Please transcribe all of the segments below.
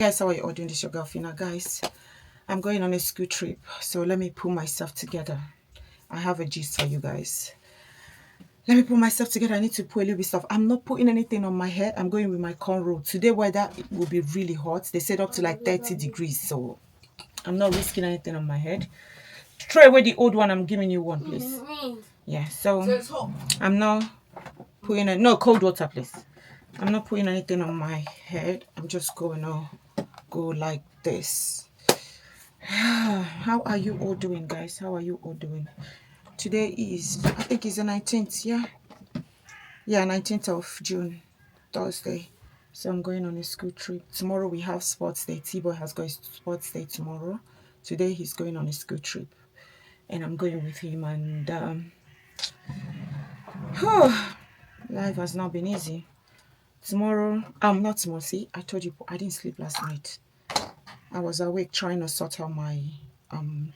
Guys, how are you all doing? This your girl Fina. Guys, I'm going on a school trip, so let me pull myself together. I have a gist for you guys. Let me pull myself together. I need to put a little bit stuff. I'm not putting anything on my head. I'm going with my cornrow. Today weather will be really hot. They said up to like 30 degrees, so I'm not risking anything on my head. Throw away the old one. I'm giving you one, please. Yeah, so I'm not putting it. No, cold water, please. I'm not putting anything on my head. I'm just going to go like this. How are you all doing, guys? How are you all doing? Today is, I think it's the 19th, yeah, 19th of June, Thursday. So I'm going on a school trip. Tomorrow we have sports day. T-Boy has got his sports day tomorrow. Today he's going on a school trip, and I'm going with him. And life has not been easy. Tomorrow, not tomorrow. See, I told you I didn't sleep last night. I was awake trying to sort out my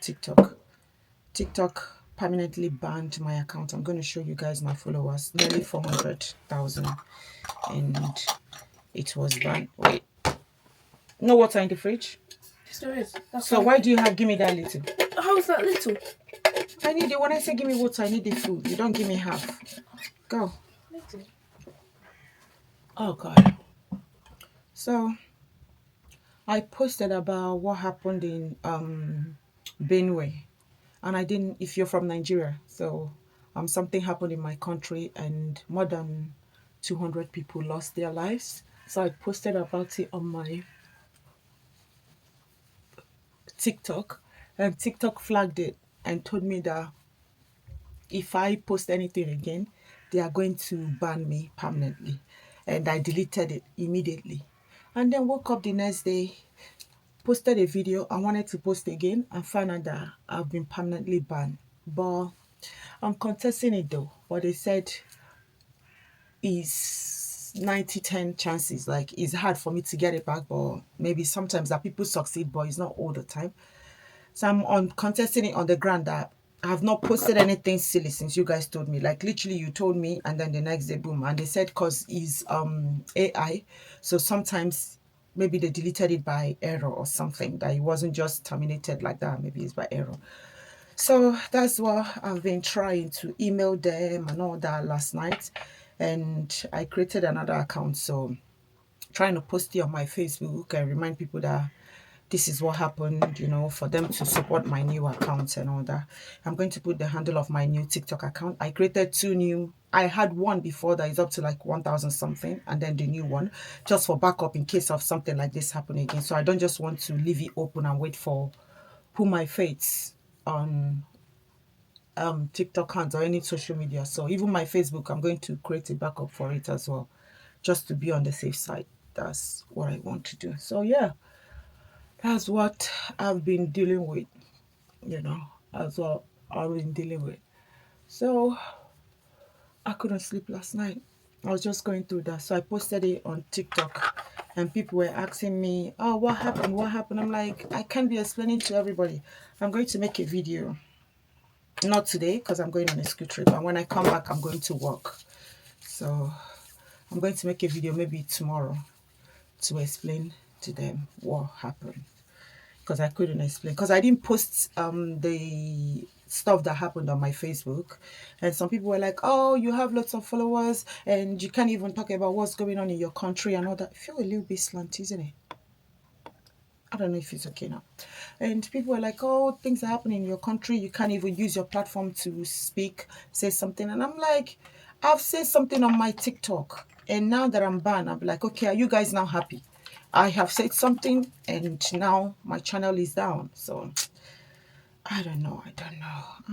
TikTok. TikTok permanently banned my account. I'm going to show you guys my followers. Nearly 400,000. And it was banned. Wait. No water in the fridge? Yes, there is. So why do you have give me that little? How is that little? I need it. When I say give me water, I need the food. You don't give me half. Go. Little. Oh, God. So I posted about what happened in Benue. And I didn't, if you're from Nigeria, so something happened in my country and more than 200 people lost their lives. So I posted about it on my TikTok, and TikTok flagged it and told me that if I post anything again, they are going to ban me permanently. And I deleted it immediately. And then woke up the next day, posted a video. I wanted to post again and found out that I've been permanently banned. But I'm contesting it though. But they said is 90-10 chances. Like it's hard for me to get it back, but maybe sometimes that people succeed, but it's not all the time. So I'm on contesting it on the ground that I have not posted anything silly since you guys told me. Like literally you told me and then the next day boom. And they said cause it's AI. So sometimes maybe they deleted it by error or something, that it wasn't just terminated like that. Maybe it's by error. So that's what I've been trying to email them and all that last night. And I created another account. So trying to post it on my Facebook and remind people that this is what happened, for them to support my new account and all that. I'm going to put the handle of my new TikTok account. I created two new. I had one before that is up to like 1,000 something, and then the new one just for backup in case of something like this happening again. So I don't just want to leave it open and wait for put my fates on TikTok hands or any social media. So even my Facebook, I'm going to create a backup for it as well, just to be on the safe side. That's what I want to do. So yeah, that's what I've been dealing with, that's what I've been dealing with. So I couldn't sleep last night. I was just going through that. So I posted it on TikTok and people were asking me, oh, what happened? What happened? I'm like, I can't be explaining to everybody. I'm going to make a video. Not today because I'm going on a school trip. And when I come back, I'm going to work. So I'm going to make a video maybe tomorrow to explain to them what happened. Because I couldn't explain. Because I didn't post the stuff that happened on my Facebook. And some people were like, oh, you have lots of followers and you can't even talk about what's going on in your country and all that. I feel a little bit slant, isn't it? I don't know if it's okay now. And people were like, oh, things are happening in your country. You can't even use your platform to speak, say something. And I'm like, I've said something on my TikTok. And now that I'm banned, I'm like, okay, are you guys now happy? I have said something and now my channel is down. So I don't know. I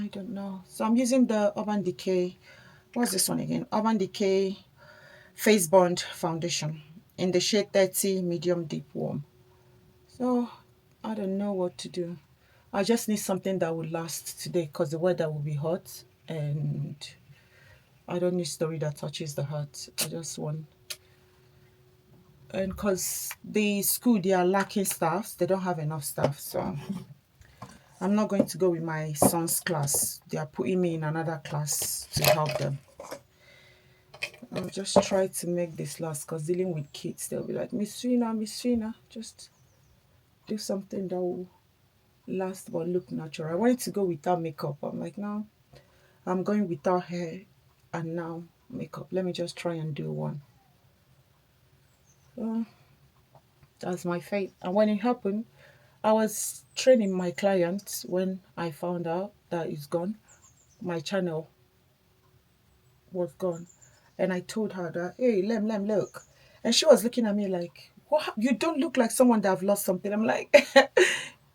don't know. So I'm using the Urban Decay. What's this one again? Urban Decay Face Bond Foundation in the shade 30 medium deep warm. So I don't know what to do. I just need something that will last today because the weather will be hot and I don't need story that touches the heart. I just want, and because the school, they are lacking staff. They don't have enough staff. So I'm not going to go with my son's class. They are putting me in another class to help them. I'll just try to make this last because dealing with kids, they'll be like, Miss Trina, just do something that will last but look natural. I wanted to go without makeup. I'm like, no, I'm going without hair and now makeup. Let me just try and do one. So that's my fate. And when it happened, I was training my clients when I found out that it's gone. My channel was gone. And I told her that, hey, Lem, look. And she was looking at me like, what? You don't look like someone that have lost something. I'm like,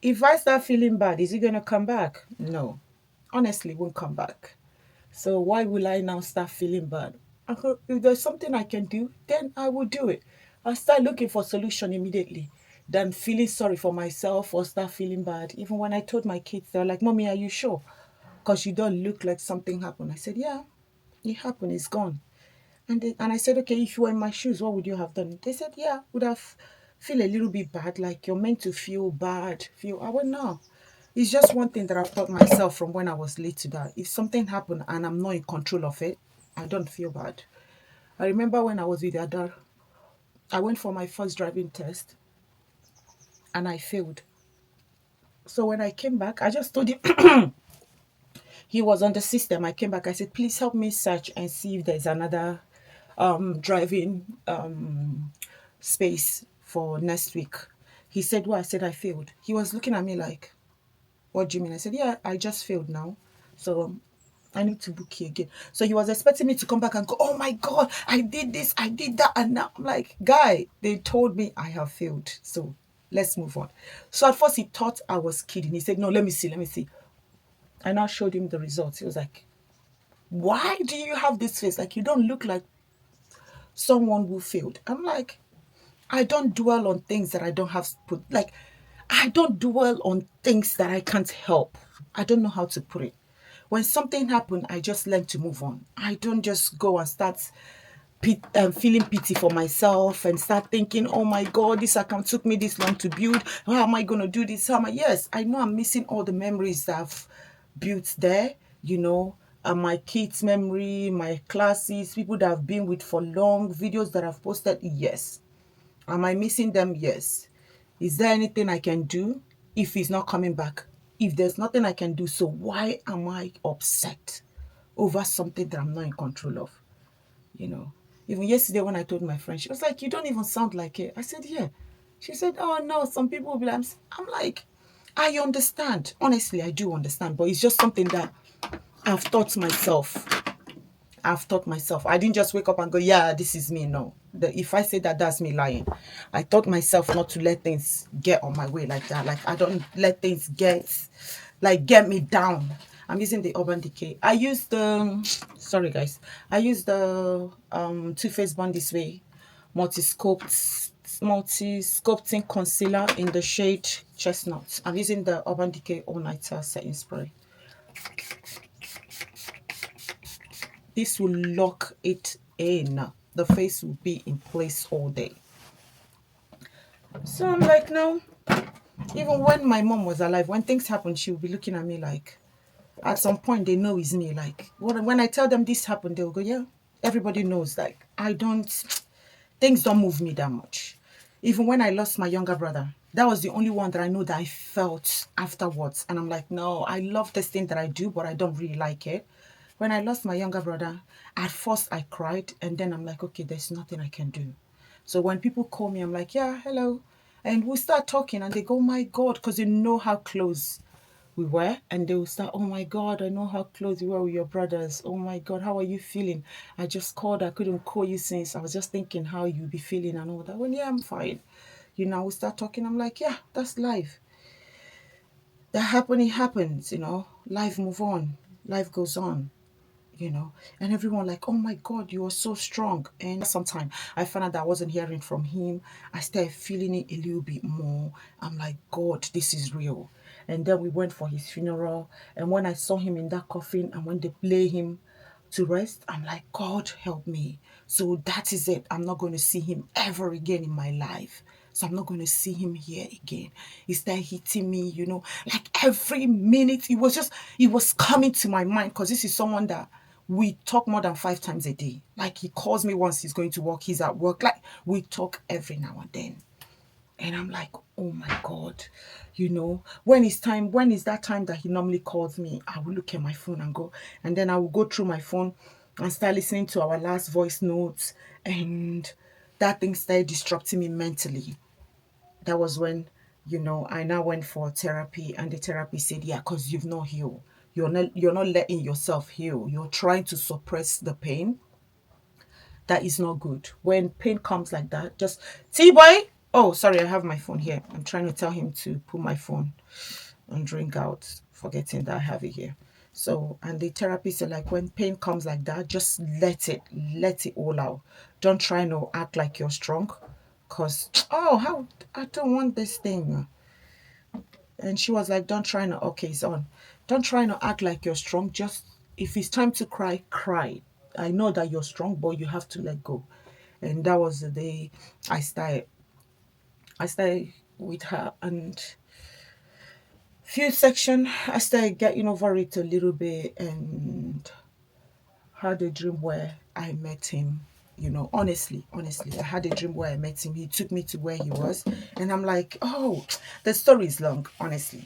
if I start feeling bad, is it going to come back? No. Honestly, it won't come back. So why will I now start feeling bad? If there's something I can do, then I will do it. I start looking for solution immediately than feeling sorry for myself or start feeling bad. Even when I told my kids, they were like, Mommy, are you sure? Because you don't look like something happened. I said, yeah, it happened. It's gone. And I said, okay, if you were in my shoes, what would you have done? They said, yeah, would have feel a little bit bad, like you're meant to feel bad. Feel I went no. It's just one thing that I've taught myself from when I was little that if something happened and I'm not in control of it, I don't feel bad. I remember when I was with Adar, I went for my first driving test and I failed. So when I came back, I just told him he was on the system. I came back, I said, please help me search and see if there's another driving space for next week. He said, well, I said I failed. He was looking at me like, what do you mean? I said, yeah, I just failed now. So I need to book you again. So he was expecting me to come back and go, oh my God, I did this, I did that. And now I'm like, guy, they told me I have failed. So let's move on. So at first he thought I was kidding. He said, no, let me see, let me see. I now showed him the results. He was like, why do you have this face? Like, you don't look like someone who failed. I'm like, I don't dwell on things that I don't have put like I don't dwell on things that I can't help. I don't know how to put it. When something happened, I just learn to move on. I don't just go and start feeling pity for myself and start thinking, oh my God, this account took me this long to build. How am I going to do this? How am I? Yes, I know I'm missing all the memories that I've built there, you know, and my kids' memory, my classes, people that I've been with for long, videos that I've posted. Yes. Am I missing them? Yes. Is there anything I can do if he's not coming back? If there's nothing I can do, so why am I upset over something that I'm not in control of? You know, even yesterday when I told my friend, she was like, you don't even sound like it. I said, yeah. She said, oh no, some people will be like, I'm like, I understand. Honestly, I do understand, but it's just something that I've taught myself. I've taught myself. I didn't just wake up and go, yeah, this is me. No. If I say that, that's me lying. I taught myself not to let things get on my way like that. Like, I don't let things get me down. I'm using the Urban Decay. I use the, sorry guys, I use the Too Faced Born This Way multi-sculpting concealer in the shade Chestnut. I'm using the Urban Decay All Nighter Setting Spray. This will lock it in. The face will be in place all day. So I'm like, no. Even when my mom was alive, when things happen, she would be looking at me like, at some point, they know it's me. Like, when I tell them this happened, they'll go, yeah, everybody knows. Like, things don't move me that much. Even when I lost my younger brother, that was the only one that I know that I felt afterwards. And I'm like, no, I love this thing that I do, but I don't really like it. When I lost my younger brother, at first I cried, and then I'm like, okay, there's nothing I can do. So when people call me, I'm like, yeah, hello. And we start talking, and they go, oh my God, because they know how close we were, and they will start, oh my God, I know how close you were with your brothers. Oh my God, how are you feeling? I just called, I couldn't call you since I was just thinking how you'd be feeling and all that. Well, yeah, I'm fine. You know, we start talking. I'm like, yeah, that's life. That happened, it happens, you know. Life move on. Life goes on, you know. And everyone like, oh my God, you are so strong. And sometime I found out that I wasn't hearing from him. I started feeling it a little bit more. I'm like, God, this is real. And then we went for his funeral. And when I saw him in that coffin and when they lay him to rest, I'm like, God, help me. So that is it. I'm not going to see him ever again in my life. So I'm not going to see him here again. He started hitting me, you know, like every minute. It was coming to my mind because this is someone that we talk more than 5 times a day. Like he calls me once he's going to work, he's at work. Like we talk every now and then. And I'm like, oh my God, when is that time that he normally calls me? I will look at my phone and go, and then I will go through my phone and start listening to our last voice notes. And that thing started disrupting me mentally. That was when, I now went for therapy, and the therapy said, yeah, because you've not healed. You're not letting yourself heal. You're trying to suppress the pain. That is not good. When pain comes like that, just T-boy. Oh, sorry, I have my phone here. I'm trying to tell him to put my phone and drink out, forgetting that I have it here. So, and the therapist said, like, when pain comes like that, just let it all out. Don't try to act like you're strong, cause how I don't want this thing. And she was like, don't try to, okay, it's on. Don't try to act like you're strong. Just, if it's time to cry, cry. I know that you're strong, but you have to let go. And that was the day I started. I started with her, and few section I started getting over it a little bit, and had a dream where I met him. Honestly, I had a dream where I met him. He took me to where he was, and I'm like, oh, the story is long, honestly.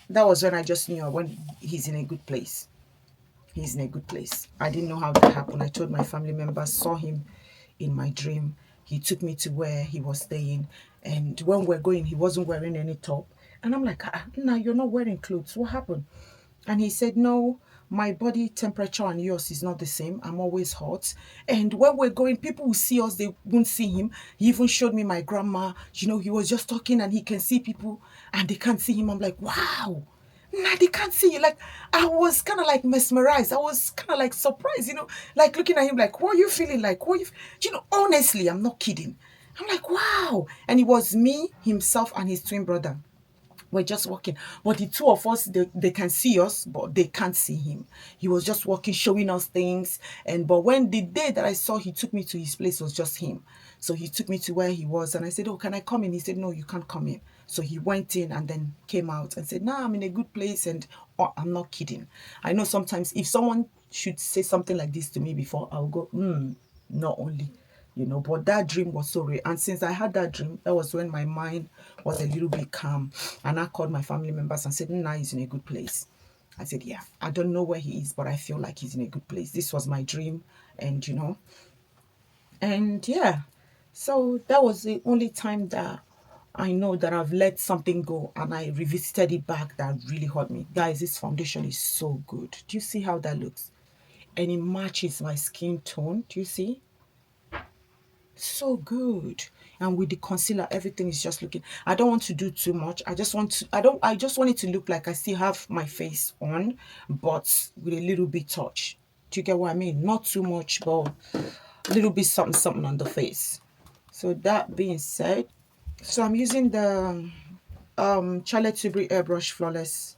That was when I just knew when he's in a good place. He's in a good place. I didn't know how that happened. I told my family members, saw him in my dream. He took me to where he was staying. And when we're going, he wasn't wearing any top. And I'm like, nah, you're not wearing clothes. What happened? And he said, no, my body temperature and yours is not the same. I'm always hot. And when we're going, people will see us, they won't see him. He even showed me my grandma. He was just talking and he can see people and they can't see him. I'm like, wow. Nah, they can't see you. Like, I was kind of like mesmerized. I was kind of like surprised, like looking at him like, what are you feeling like? Honestly, I'm not kidding. I'm like, wow. And it was me, himself, and his twin brother. We're just walking. But the two of us, they can see us, but they can't see him. He was just walking, showing us things. But when the day that I saw he took me to his place was just him. So he took me to where he was and I said, oh, can I come in? He said, no, you can't come in. So he went in and then came out and said, no, I'm in a good place. And I'm not kidding. I know sometimes if someone should say something like this to me before, I'll go, not only but that dream was so real. And since I had that dream, that was when my mind was a little bit calm. And I called my family members and said, nah, he's in a good place. I said, yeah, I don't know where he is, but I feel like he's in a good place. This was my dream. And and yeah, so that was the only time that I know that I've let something go and I revisited it back. That really hurt me. Guys, this foundation is so good. Do you see how that looks? And it matches my skin tone. Do you see? So good. And with the concealer, everything is just looking. I don't want to do too much. I just want it to look like I still have my face on, but with a little bit touch. Do you get what I mean? Not too much, but a little bit something something on the face. So that being said, so I'm using the Charlotte Tilbury Airbrush Flawless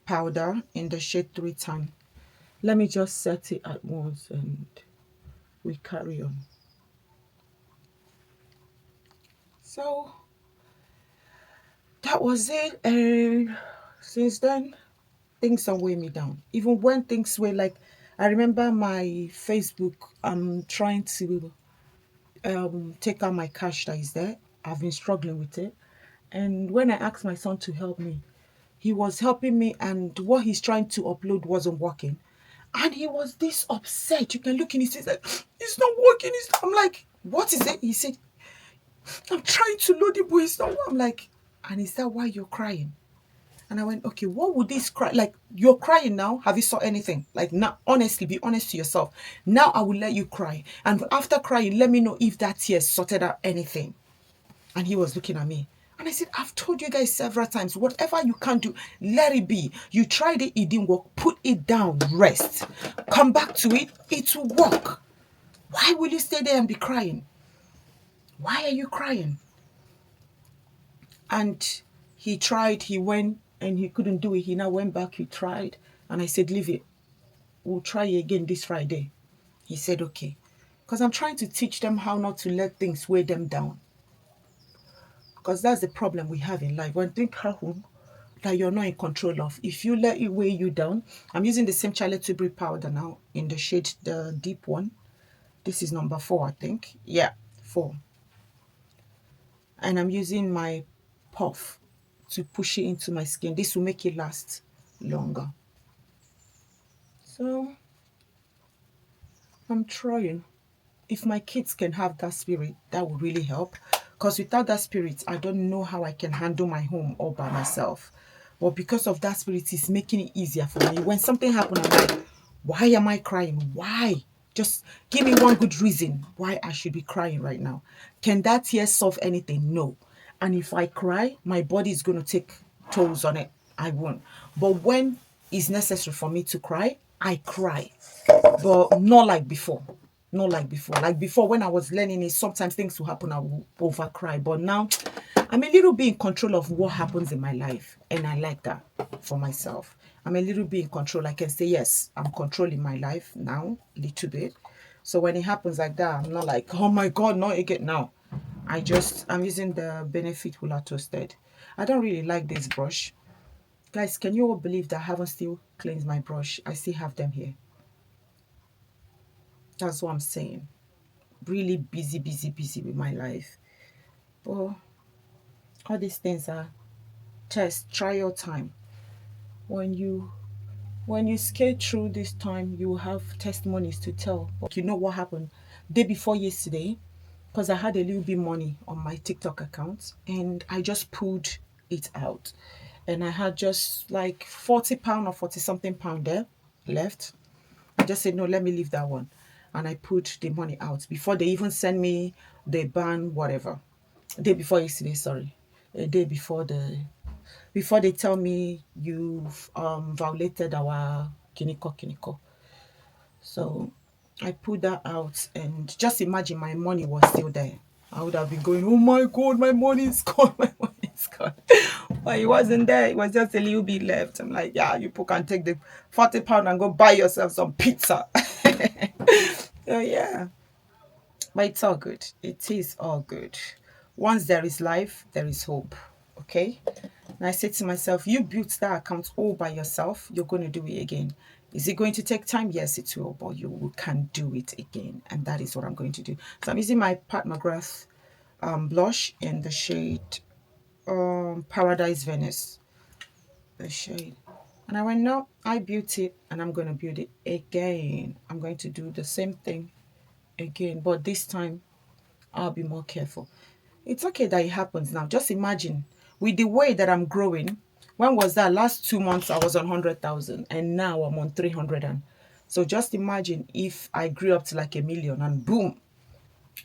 powder in the shade 3 tan. Let me just set it at once and we carry on. So that was it. And since then, things don't weigh me down. Even when things were like, I remember my Facebook, I'm trying to take out my cash that is there. I've been struggling with it. And when I asked my son to help me, he was helping me, and what he's trying to upload wasn't working. And he was this upset. You can look in his face like, it's not working. I'm like, what is it? He said, I'm trying to load it, but it's not. I'm like, and is that why you're crying? And I went, okay, what would this cry like? You're crying now. Have you saw anything? Like now, honestly, be honest to yourself. Now I will let you cry. And after crying, let me know if that tear sorted out anything. And he was looking at me. And I said, I've told you guys several times, whatever you can do, let it be. You tried it, it didn't work. Put it down, rest. Come back to it, it will work. Why will you stay there and be crying? Why are you crying? And he tried, he went and he couldn't do it. He now went back, he tried. And I said, leave it. We'll try again this Friday. He said, okay. Because I'm trying to teach them how not to let things weigh them down. Because that's the problem we have in life. When things happen that you're not in control of, if you let it weigh you down, I'm using the same Charlotte Tilbury powder now in the shade, the deep one. This is number 4, I think. Yeah, 4. and I'm using my puff to push it into my skin. This will make it last longer. So I'm trying. If my kids can have that spirit, that would really help. Because without that spirit, I don't know how I can handle my home all by myself. But because of that spirit, it's making it easier for me. When something happens, I'm like, why am I crying? Why? Just give me one good reason why I should be crying right now. Can that tear solve anything? No. And if I cry, my body is going to take tolls on it. I won't. But when it's necessary for me to cry, I cry, but not like before. Not like before. Like before, when I was learning it, sometimes things will happen, I will over cry. But now, I'm a little bit in control of what happens in my life, and I like that for myself. I'm a little bit in control. I can say yes, I'm controlling my life now, a little bit. So when it happens like that, I'm not like, oh my god, not again now. I'm using the Benefit Hula Toasted. I don't really like this brush. Guys, can you all believe that I haven't still cleansed my brush? I still have them here. That's what I'm saying. Really busy, busy, busy with my life. But all these things are test, trial time. When you skate through this time, you will have testimonies to tell. But you know what happened? Day before yesterday, because I had a little bit money on my TikTok account and I just pulled it out. And I had just like £40 or 40 something pound there left. I just said, no, let me leave that one. And I put the money out before they even send me the ban, whatever. Day before yesterday, sorry. A day before they tell me you've violated our kiniko. So I put that out and just imagine my money was still there. I would have been going, oh my god, my money is gone, my money is gone. But it wasn't there. It was just a little bit left. I'm like, yeah, you people can take the £40 and go buy yourself some pizza. So yeah. But it's all good. It is all good. Once there is life, there is hope. Okay? And I said to myself, you built that account all by yourself. You're going to do it again. Is it going to take time? Yes, it will, but you can do it again. And that is what I'm going to do. So I'm using my Pat McGrath blush in the shade Paradise Venice. The shade. And I went, no, I built it and I'm going to build it again. I'm going to do the same thing again, but this time I'll be more careful. It's okay that it happens now. Just imagine with the way that I'm growing. When was that? Last 2 months I was on 100,000 and now I'm on 300. And so just imagine if I grew up to like a million and boom,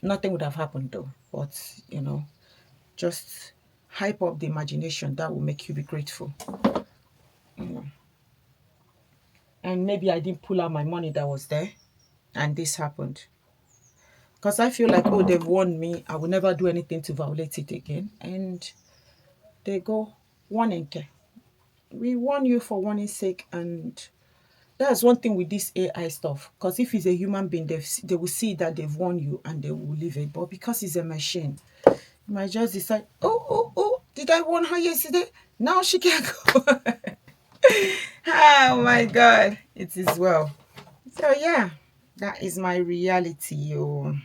nothing would have happened though. But just hype up the imagination. That will make you be grateful. And maybe I didn't pull out my money that was there and this happened. Because I feel like, oh, they've warned me. I will never do anything to violate it again. And they go, warning. We warn you for warning's sake. And that's one thing with this AI stuff. Because if it's a human being, they will see that they've warned you and they will leave it. But because it's a machine, you might just decide, oh, did I warn her yesterday? Now she can't go. Oh my God. It is well. So yeah, that is my reality. Oh,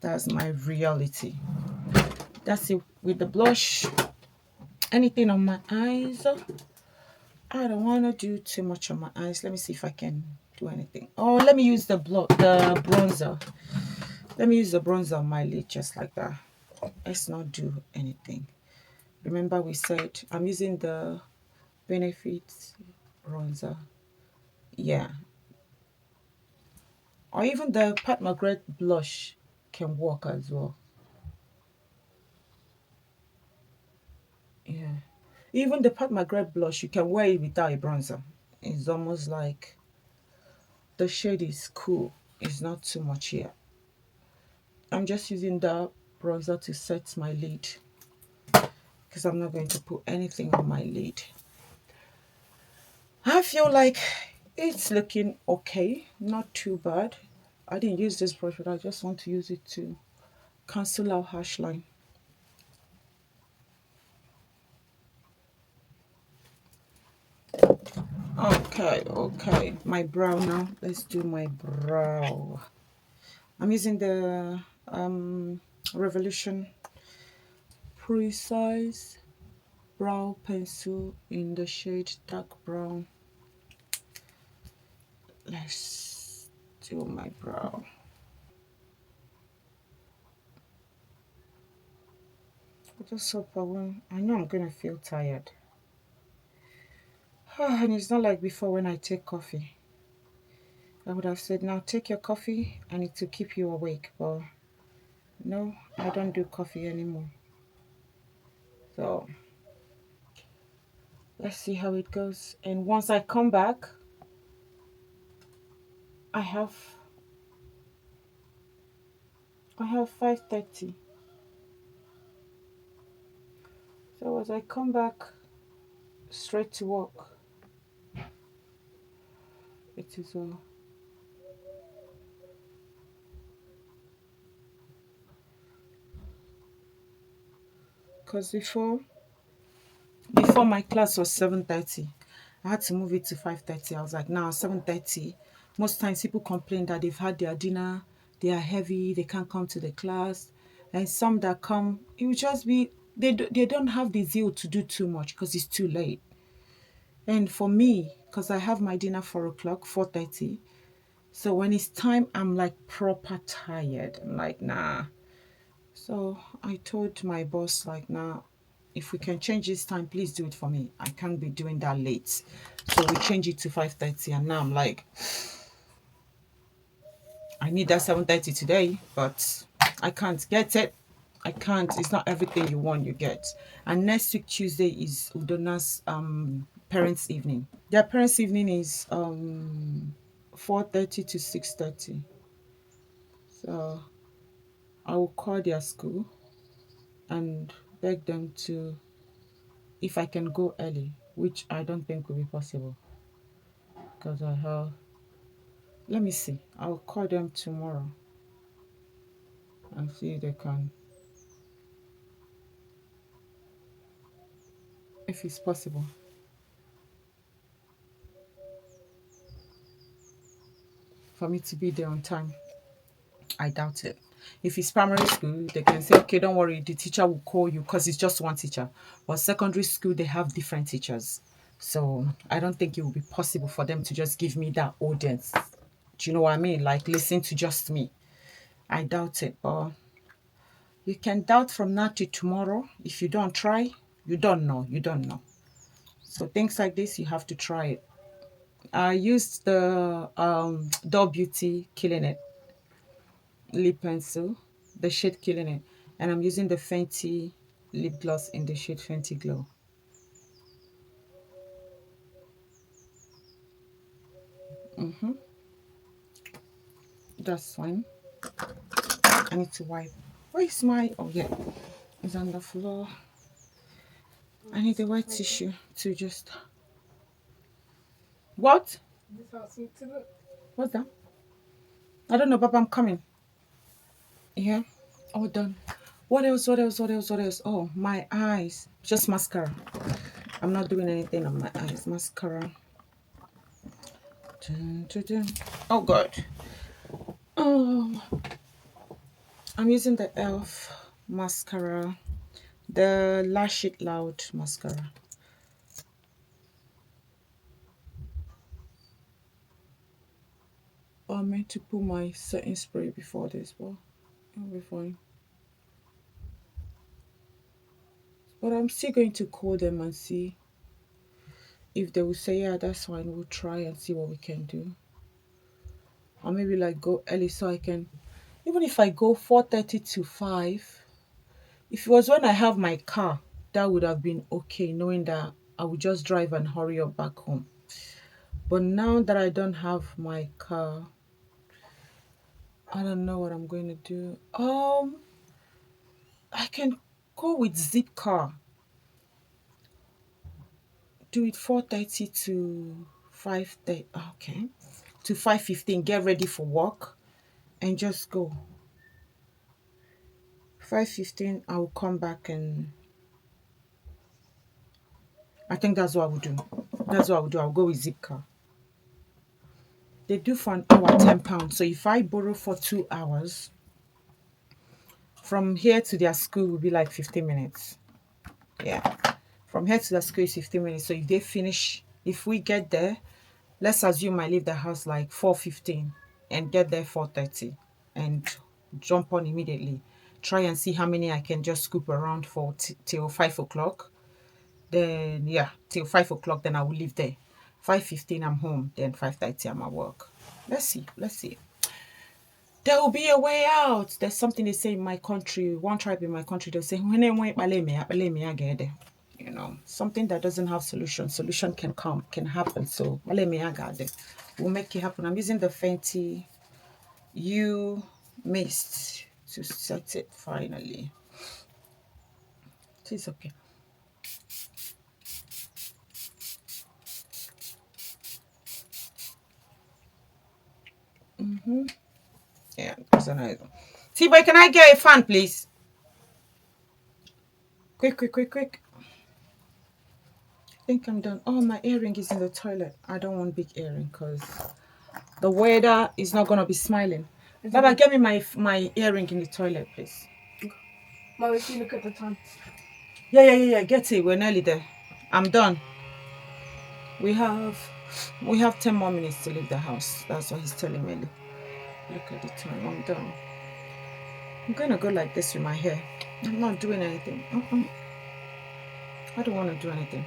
that's my reality. That's it with the blush. Anything on my eyes? I don't want to do too much on my eyes. Let me see if I can do anything. Oh, let me use the bronzer. Let me use the bronzer on my lid just like that. Let's not do anything. Remember we said I'm using the Benefit bronzer. Yeah. Or even the Pat McGrath blush can work as well. Yeah. Even the Pat McGrath blush, you can wear it without a bronzer. It's almost like the shade is cool. It's not too much here. I'm just using the bronzer to set my lid because I'm not going to put anything on my lid. I feel like it's looking okay, not too bad. I didn't use this brush, but I just want to use it to cancel out harsh line. Okay. My brow now. Let's do my brow. I'm using the Revolution precise brow pencil in the shade dark brown. Let's do my brow. I just hope I know I'm gonna feel tired. And it's not like before when I take coffee. I would have said, now take your coffee and it will keep you awake. But no, I don't do coffee anymore. So let's see how it goes. And once I come back, I have I have 5:30. So as I come back straight to work, it is all. Because before my class was 7:30, I had to move it to 5:30. I was like, now 7:30. Most times people complain that they've had their dinner, they are heavy, they can't come to the class. And some that come, it would just be they don't have the zeal to do too much because it's too late. And for me, because I have my dinner 4 o'clock, 4:30. So when it's time, I'm like proper tired. I'm like, nah. So I told my boss, like, nah, if we can change this time, please do it for me. I can't be doing that late. So we change it to 5:30. And now I'm like, I need that 7:30 today, but I can't get it. I can't. It's not everything you want, you get. And next week Tuesday is Udona's parents' evening. Their parents' evening is 4:30 to 6:30. So I will call their school and beg them to, if I can go early, which I don't think will be possible because I have. Let me see. I'll call them tomorrow and see if they can, if it's possible for me to be there on time. I doubt it. If it's primary school, they can say, okay, don't worry, the teacher will call you because it's just one teacher. But secondary school, they have different teachers. So I don't think it will be possible for them to just give me that audience. Do you know what I mean? Like listen to just me. I doubt it. But you can doubt from now to tomorrow. If you don't try, you don't know. You don't know. So things like this, you have to try it. I used the Doll Beauty Killing It lip pencil, the shade Killing It, and I'm using the Fenty lip gloss in the shade Fenty Glow. That's fine. I need to wipe. Where is my? Oh yeah, it's on the floor. I need a white tissue to just. What? This how it's meant to look. What's that? I don't know, Papa. I'm coming. Yeah. All done. What else? What else? What else? What else? Oh, my eyes. Just mascara. I'm not doing anything on my eyes. Mascara. Dun, dun, dun. Oh God. Oh, I'm using the e.l.f. mascara, the Lash It Loud mascara. I meant to put my setting spray before this, but it'll be fine. But I'm still going to call them and see if they will say, yeah, that's fine. We'll try and see what we can do. Or maybe like go early so I can, even if I go 4:30 to 5, if it was when I have my car, that would have been okay, knowing that I would just drive and hurry up back home. But now that I don't have my car, I don't know what I'm going to do. I can go with zip car. Do it 4:30 to 5:30. Okay. To 5:15. Get ready for work and just go. 5:15. I will come back and I think that's what I would do. That's what I would do. I'll go with zip car. They do for an hour £10. So if I borrow for 2 hours, From here to their school will be like 15 minutes. Yeah. From here to the school is 15 minutes. So if they finish, if we get there, let's assume I leave the house like 4:15 and get there 4:30 and jump on immediately. Try and see how many I can just scoop around for till 5 o'clock. Then yeah, till 5 o'clock, then I will leave there. 5:15 I'm home, then 5:30 I'm at work. Let's see. Let's see. There will be a way out. There's something they say in my country. One tribe in my country, they'll say, when I want I get there. Something that doesn't have solution. Solution can come, can happen. So I got there. We'll make it happen. I'm using the Fenty You Mist to set it finally. It's okay. Yeah, that's another. T-Boy, can I get a fan, please? Quick, quick, quick, quick. I think I'm done. Oh, my earring is in the toilet. I don't want big earring because the weather is not gonna be smiling. Baba, get me my earring in the toilet, please. Mom, if you look at the time. Yeah. Get it. We're nearly there. I'm done. We have 10 more minutes to leave the house. That's what he's telling me. Look at the time. I'm done. I'm gonna go like this with my hair. I'm not doing anything. I don't want to do anything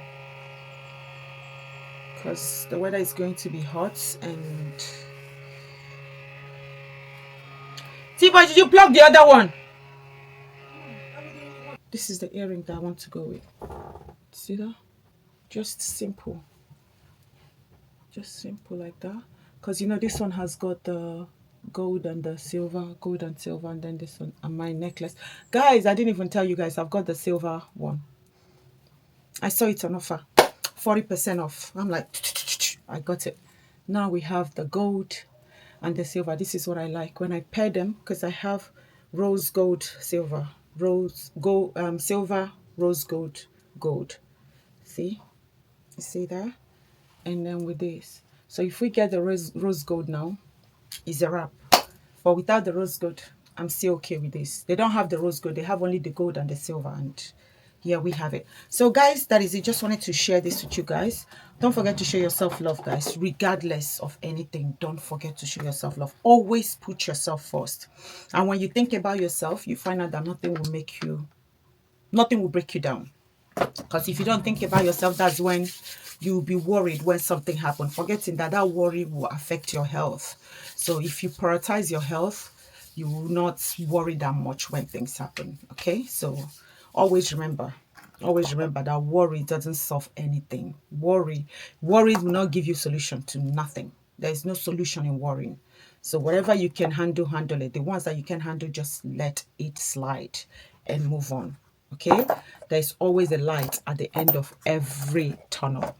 because the weather is going to be hot and. T-Boy, did you plug the other one? This is the earring that I want to go with. See that? Just simple like that, because this one has got the gold and the silver, and then this one and my necklace. Guys, I didn't even tell you guys I've got the silver one. I saw it on offer, 40% off. I'm like, I got it. Now we have the gold and the silver. This is what I like when I pair them, because I have rose gold silver, rose gold, silver, rose gold, gold. See, you see that? And then with this, so if we get the rose gold now, it's a wrap. But without the rose gold, I'm still okay with this. They don't have the rose gold, they have only the gold and the silver, and here we have it. So guys, that is it. Just wanted to share this with you guys. Don't forget to show yourself love, guys. Regardless of anything, don't forget to show yourself love. Always put yourself first. And when you think about yourself, you find out that nothing will break you down. Because if you don't think about yourself, that's when you'll be worried when something happens, forgetting that worry will affect your health. So if you prioritize your health, you will not worry that much when things happen. Okay, so always remember that worry doesn't solve anything. Worry will not give you solution to nothing. There is no solution in worrying. So whatever you can handle it. The ones that you can handle, just let it slide and move on. Okay, there's always a light at the end of every tunnel.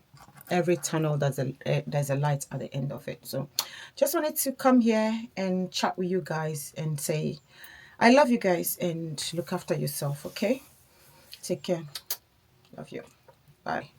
Every tunnel, there's a light at the end of it. So just wanted to come here and chat with you guys and say I love you guys and look after yourself. Okay, take care. Love you. Bye.